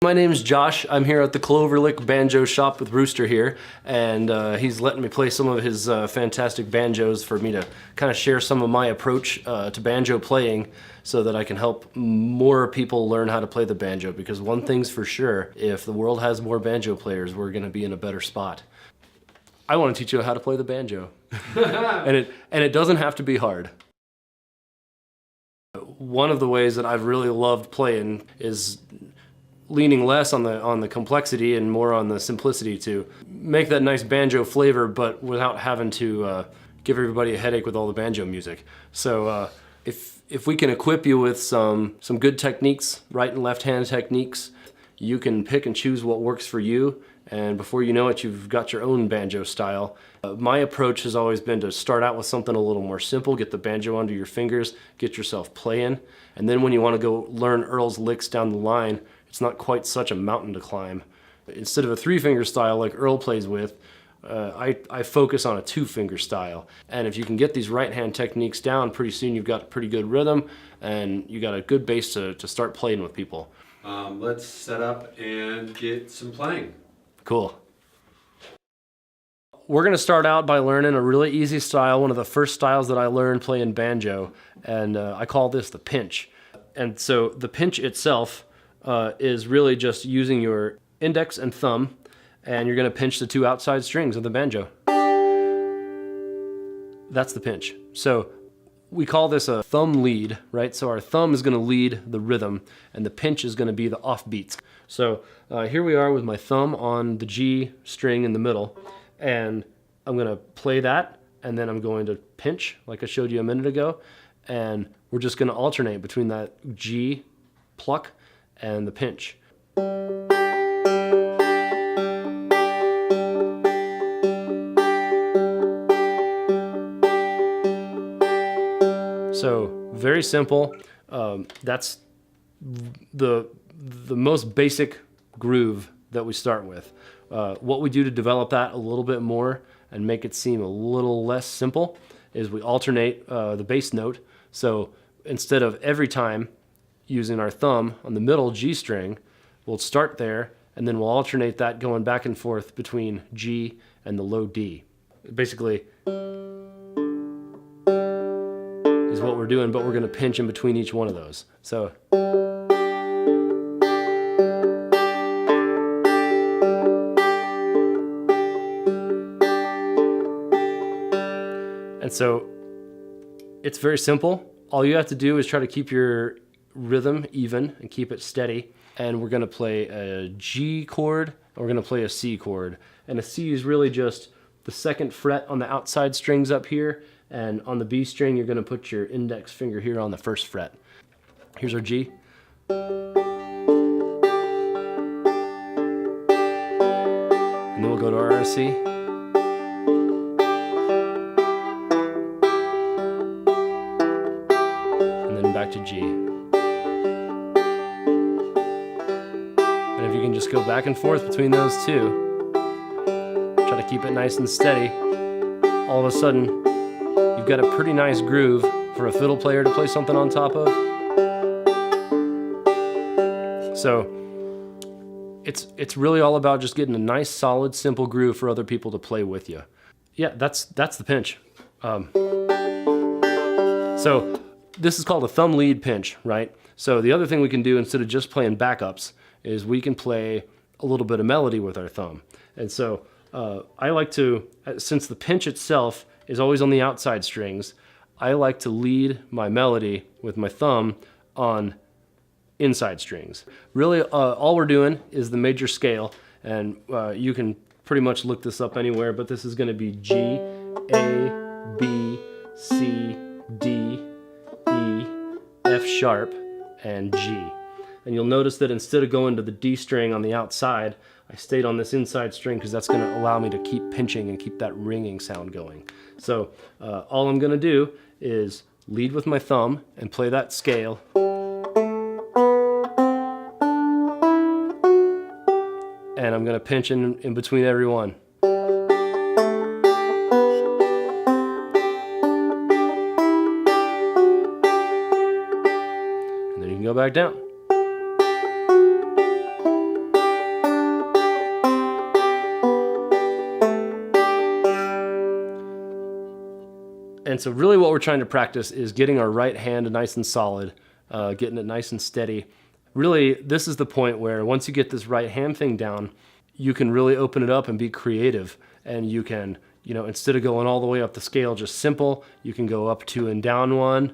My name's Josh. I'm here at the Cloverlick Banjo shop with Rooster here, and he's letting me play some of his fantastic banjos for me to kind of share some of my approach to banjo playing so that I can help more people learn how to play the banjo, because one thing's for sure, if the world has more banjo players, we're going to be in a better spot. I want to teach you how to play the banjo. and it doesn't have to be hard. One of the ways that I've really loved playing is leaning less on the complexity and more on the simplicity to make that nice banjo flavor, but without having to give everybody a headache with all the banjo music. So if we can equip you with some good techniques, right and left hand techniques, you can pick and choose what works for you, and before you know it, you've got your own banjo style. My approach has always been to start out with something a little more simple, get the banjo under your fingers, get yourself playing, and then when you want to go learn Earl's licks down the line, it's not quite such a mountain to climb. Instead of a 3-finger style like Earl plays with, I focus on a 2-finger style. And if you can get these right-hand techniques down, pretty soon you've got a pretty good rhythm and you got a good base to start playing with people. Let's set up and get some playing. Cool. We're going to start out by learning a really easy style, one of the first styles that I learned playing banjo, and I call this the pinch. And so the pinch itself is really just using your index and thumb, and you're going to pinch the 2 outside strings of the banjo. That's the pinch. So we call this a thumb lead, right? So our thumb is going to lead the rhythm, and the pinch is going to be the offbeats. So here we are with my thumb on the G string in the middle, and I'm going to play that, and then I'm going to pinch, like I showed you a minute ago, and we're just going to alternate between that G pluck and the pinch. So very simple. That's the most basic groove that we start with. What we do to develop that a little bit more and make it seem a little less simple is we alternate the bass note. So instead of every time using our thumb on the middle G string, we'll start there and then we'll alternate that going back and forth between G and the low D. Basically is what we're doing, but we're going to pinch in between each one of those. So and so it's very simple. All you have to do is try to keep your rhythm even and keep it steady. And we're going to play a G chord, and we're going to play a C chord. And a C is really just the 2nd fret on the outside strings up here, and on the B string you're going to put your index finger here on the 1st fret. Here's our G. And then we'll go to our C. And then back to G. And if you can just go back and forth between those two, try to keep it nice and steady, all of a sudden you've got a pretty nice groove for a fiddle player to play something on top of. So it's really all about just getting a nice, solid, simple groove for other people to play with you. Yeah, that's the pinch. So this is called a thumb lead pinch, right? So the other thing we can do instead of just playing backups is we can play a little bit of melody with our thumb. And so I like to, since the pinch itself is always on the outside strings, I like to lead my melody with my thumb on inside strings. Really, all we're doing is the major scale, and you can pretty much look this up anywhere, but this is going to be G, A, B, C, D, E, F sharp, and G. And you'll notice that instead of going to the D string on the outside, I stayed on this inside string because that's going to allow me to keep pinching and keep that ringing sound going. So all I'm going to do is lead with my thumb and play that scale. And I'm going to pinch in between every one. And then you can go back down. And so really what we're trying to practice is getting our right hand nice and solid, getting it nice and steady. Really, this is the point where once you get this right hand thing down, you can really open it up and be creative. And you can, instead of going all the way up the scale, just simple, you can go up 2 and down 1.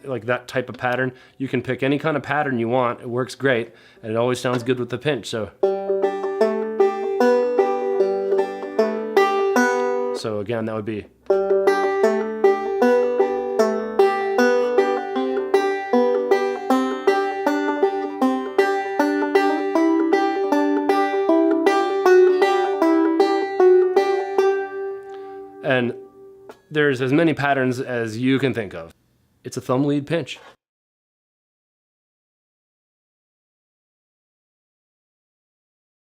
Like that type of pattern. You can pick any kind of pattern you want. It works great. And it always sounds good with the pinch. So again, that would be. And there's as many patterns as you can think of. It's a thumb lead pinch.